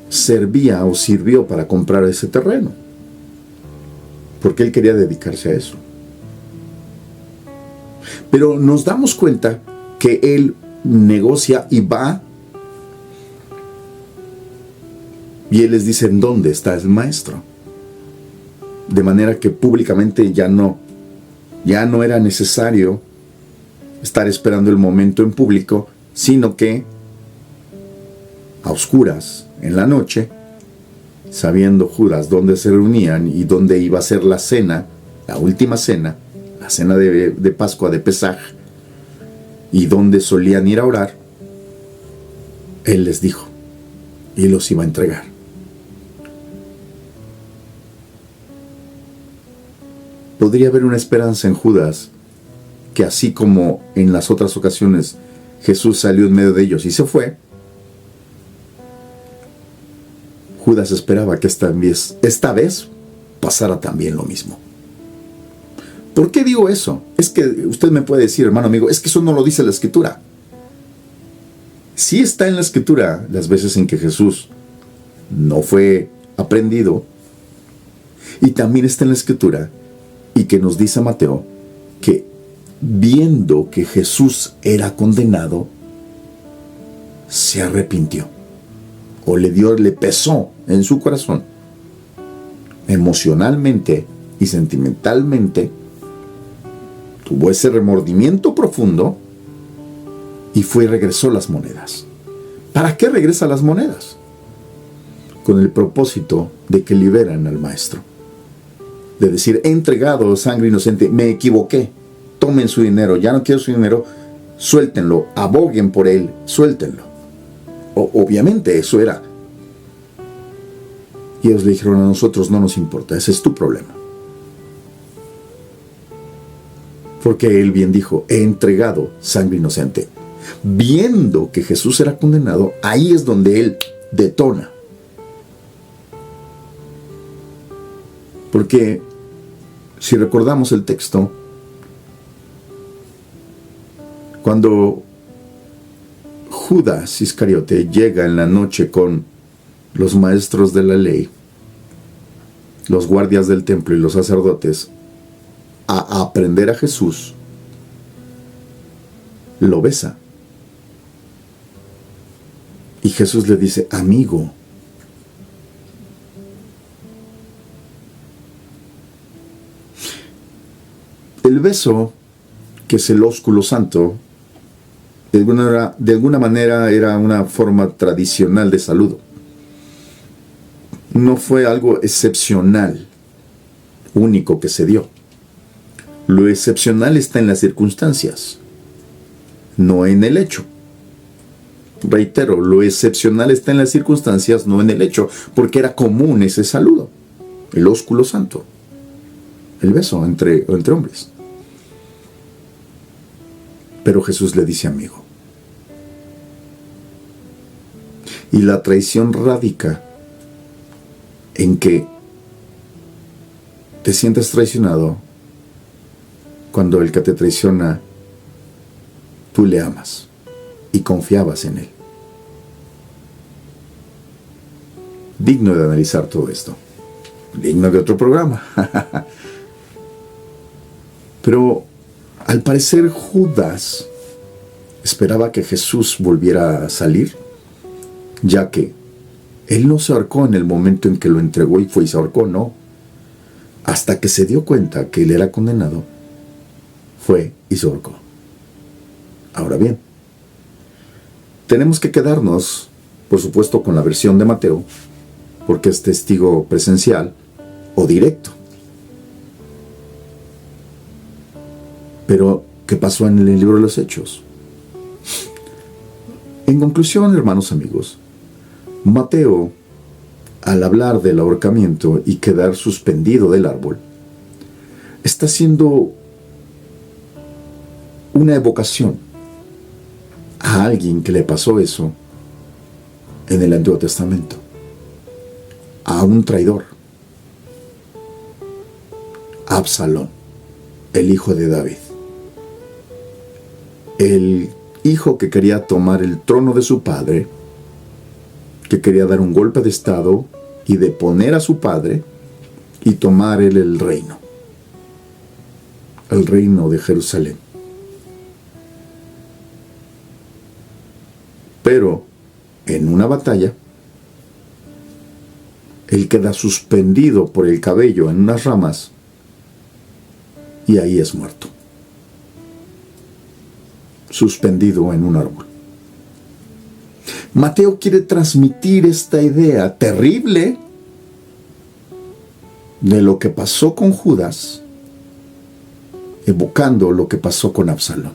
servía o sirvió para comprar ese terreno, porque él quería dedicarse a eso. Pero nos damos cuenta que él negocia y va, y él les dice en dónde está el maestro, de manera que públicamente ya no era necesario estar esperando el momento en público, sino que a oscuras, en la noche, sabiendo Judas dónde se reunían y dónde iba a ser la cena, la última cena, la cena de Pascua, de Pesaj, y dónde solían ir a orar, él les dijo, y los iba a entregar. Podría haber una esperanza en Judas, que así como en las otras ocasiones Jesús salió en medio de ellos y se fue, Judas esperaba que esta vez pasara también lo mismo. ¿Por qué digo eso? Es que usted me puede decir, hermano amigo, es que eso no lo dice la Escritura. Sí está en la Escritura las veces en que Jesús no fue aprendido, y también está en la Escritura, y que nos dice Mateo, que viendo que Jesús era condenado, se arrepintió, o le pesó en su corazón, emocionalmente y sentimentalmente, tuvo ese remordimiento profundo, y fue y regresó las monedas. ¿Para qué regresa las monedas? Con el propósito de que liberan al maestro. De decir, he entregado sangre inocente, me equivoqué, tomen su dinero, ya no quiero su dinero, suéltenlo, aboguen por él, suéltenlo. Obviamente eso era. Y ellos le dijeron, a nosotros no nos importa, ese es tu problema. Porque él bien dijo, he entregado sangre inocente. Viendo que Jesús era condenado, ahí es donde él detona. Porque si recordamos el texto, cuando Judas Iscariote llega en la noche con los maestros de la ley, los guardias del templo y los sacerdotes, a aprender a Jesús, lo besa. Y Jesús le dice, amigo. El beso, que es el ósculo santo, de alguna manera era una forma tradicional de saludo. No fue algo excepcional, único que se dio. Lo excepcional está en las circunstancias, no en el hecho. Reitero, lo excepcional está en las circunstancias, no en el hecho, porque era común ese saludo, el ósculo santo, el beso entre hombres. Pero Jesús le dice amigo. Y la traición radica en que te sientes traicionado cuando el que te traiciona, tú le amas y confiabas en él. Digno de analizar todo esto. Digno de otro programa. Pero al parecer Judas esperaba que Jesús volviera a salir, ya que él no se ahorcó en el momento en que lo entregó y fue y se ahorcó, no. Hasta que se dio cuenta que él era condenado, fue y se ahorcó. Ahora bien, tenemos que quedarnos, por supuesto, con la versión de Mateo, porque es testigo presencial o directo. Pero, ¿qué pasó en el libro de los Hechos? En conclusión, hermanos amigos, Mateo, al hablar del ahorcamiento y quedar suspendido del árbol, está haciendo una evocación a alguien que le pasó eso en el Antiguo Testamento, a un traidor, Absalón, el hijo de David, el hijo que quería tomar el trono de su padre, que quería dar un golpe de estado y deponer a su padre y tomar él el reino de Jerusalén. Pero en una batalla, él queda suspendido por el cabello en unas ramas y ahí es muerto, suspendido en un árbol. Mateo quiere transmitir esta idea terrible de lo que pasó con Judas, evocando lo que pasó con Absalón,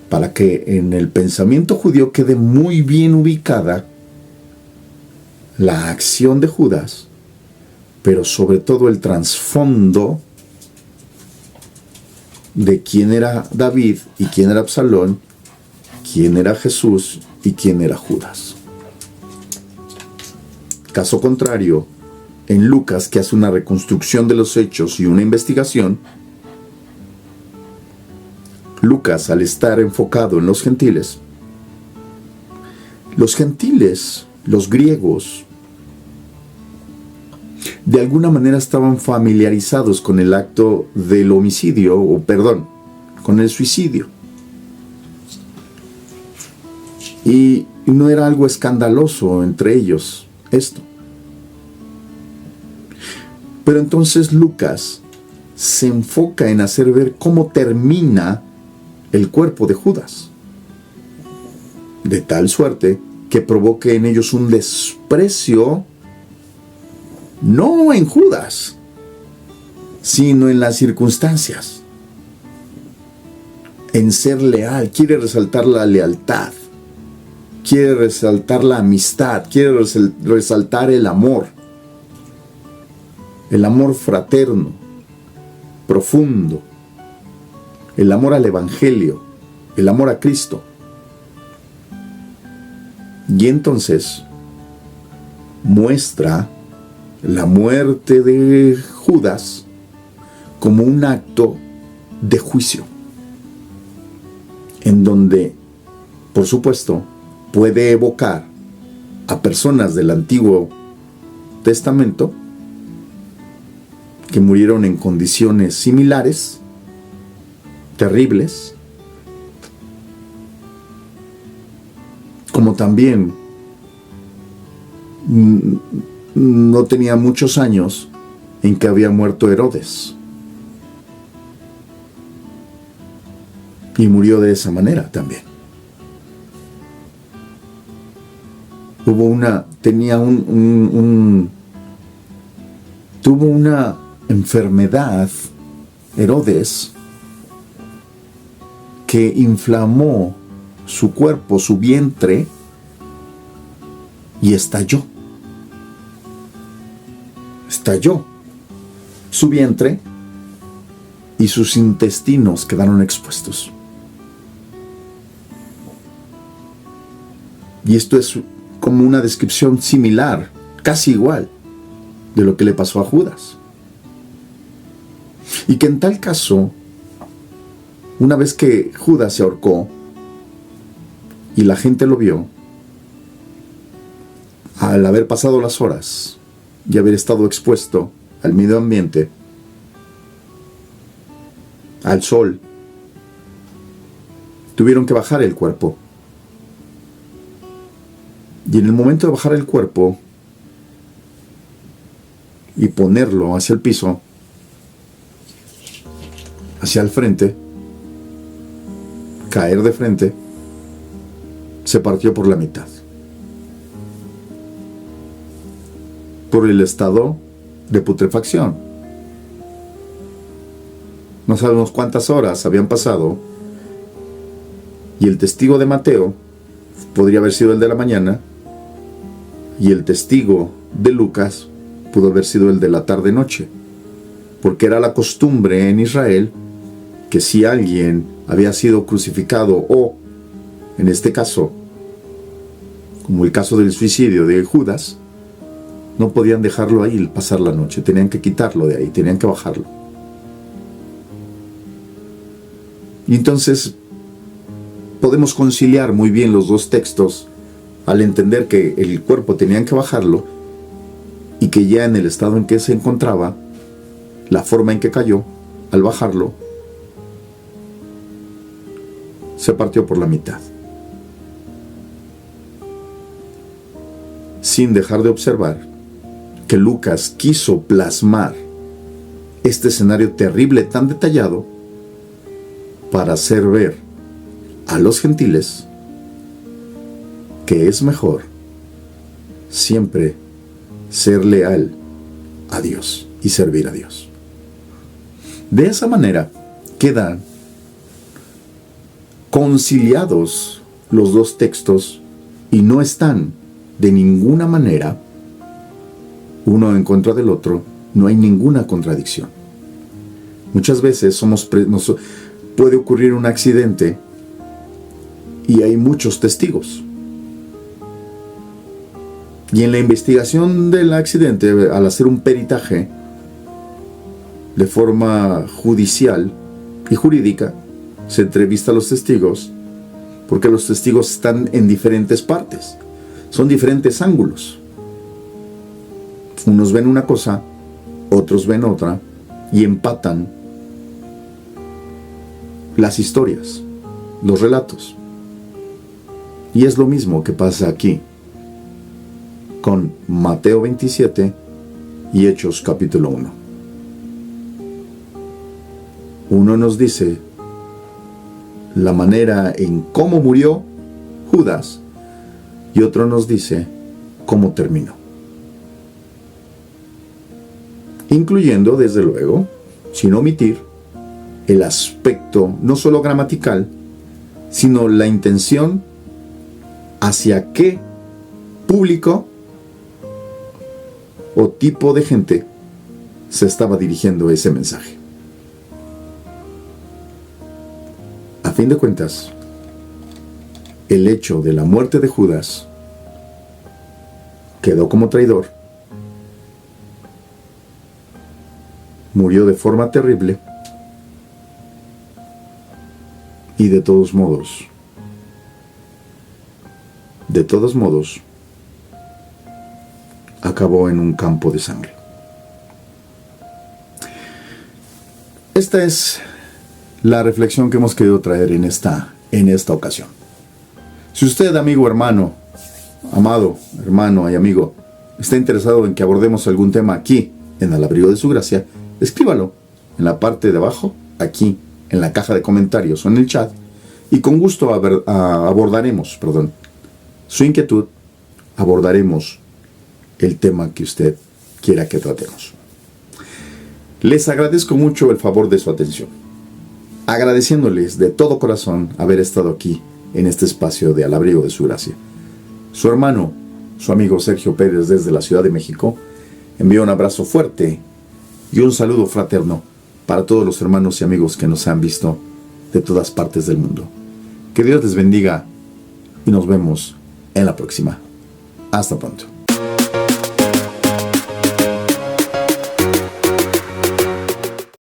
para que en el pensamiento judío quede muy bien ubicada la acción de Judas, pero sobre todo el trasfondo de quién era David y quién era Absalón, quién era Jesús y quién era Judas. Caso contrario, en Lucas, que hace una reconstrucción de los hechos y una investigación, Lucas, al estar enfocado en los gentiles, los griegos, de alguna manera estaban familiarizados con el acto del homicidio, con el suicidio. Y no era algo escandaloso entre ellos esto. Pero entonces Lucas se enfoca en hacer ver cómo termina el cuerpo de Judas, de tal suerte que provoque en ellos un desprecio, no en Judas, sino en las circunstancias, en ser leal. Quiere resaltar la lealtad, quiere resaltar la amistad, quiere resaltar el amor fraterno, profundo, el amor al Evangelio, el amor a Cristo. Y entonces muestra la muerte de Judas como un acto de juicio, en donde, por supuesto, puede evocar a personas del Antiguo Testamento que murieron en condiciones similares, terribles, como también no tenía muchos años en que había muerto Herodes y murió de esa manera también. Tuvo una enfermedad, Herodes, que inflamó su cuerpo, su vientre, y estalló su vientre, y sus intestinos quedaron expuestos. Y esto es como una descripción similar, casi igual, de lo que le pasó a Judas. Y que en tal caso, una vez que Judas se ahorcó y la gente lo vio, al haber pasado las horas y haber estado expuesto al medio ambiente, al sol, tuvieron que bajar el cuerpo. Y en el momento de bajar el cuerpo y ponerlo hacia el piso, hacia el frente, caer de frente, se partió por la mitad. Por el estado de putrefacción. No sabemos cuántas horas habían pasado, y el testigo de Mateo podría haber sido el de la mañana, y el testigo de Lucas pudo haber sido el de la tarde-noche, porque era la costumbre en Israel que si alguien había sido crucificado, o en este caso, como el caso del suicidio de Judas, no podían dejarlo ahí pasar la noche, tenían que quitarlo de ahí, tenían que bajarlo. Y entonces podemos conciliar muy bien los dos textos al entender que el cuerpo tenían que bajarlo, y que ya en el estado en que se encontraba, la forma en que cayó, al bajarlo, se partió por la mitad. Sin dejar de observar que Lucas quiso plasmar este escenario terrible tan detallado para hacer ver a los gentiles que es mejor siempre ser leal a Dios y servir a Dios. De esa manera quedan conciliados los dos textos y no están de ninguna manera uno en contra del otro, no hay ninguna contradicción. Muchas veces puede ocurrir un accidente y hay muchos testigos. Y en la investigación del accidente, al hacer un peritaje de forma judicial y jurídica, se entrevista a los testigos, porque los testigos están en diferentes partes, son diferentes ángulos. Unos ven una cosa, otros ven otra, y empatan las historias, los relatos. Y es lo mismo que pasa aquí con Mateo 27 y Hechos capítulo 1. Uno nos dice la manera en cómo murió Judas y otro nos dice cómo terminó. Incluyendo, desde luego, sin omitir, el aspecto no solo gramatical, sino la intención hacia qué público o tipo de gente se estaba dirigiendo ese mensaje. A fin de cuentas, el hecho de la muerte de Judas quedó como traidor, murió de forma terrible y de todos modos, acabó en un campo de sangre. Esta es la reflexión que hemos querido traer en esta ocasión. Si usted, amigo, hermano, amado, hermano y amigo, está interesado en que abordemos algún tema aquí, en Al Abrigo de Su Gracia, escríbalo en la parte de abajo, aquí, en la caja de comentarios o en el chat, y con gusto abordaremos su inquietud, abordaremos el tema que usted quiera que tratemos. Les agradezco mucho el favor de su atención, agradeciéndoles de todo corazón haber estado aquí en este espacio de Al Abrigo de Su Gracia. Su hermano, su amigo Sergio Pérez desde la Ciudad de México, envía un abrazo fuerte y un saludo fraterno para todos los hermanos y amigos que nos han visto de todas partes del mundo. Que Dios les bendiga y nos vemos en la próxima. Hasta pronto.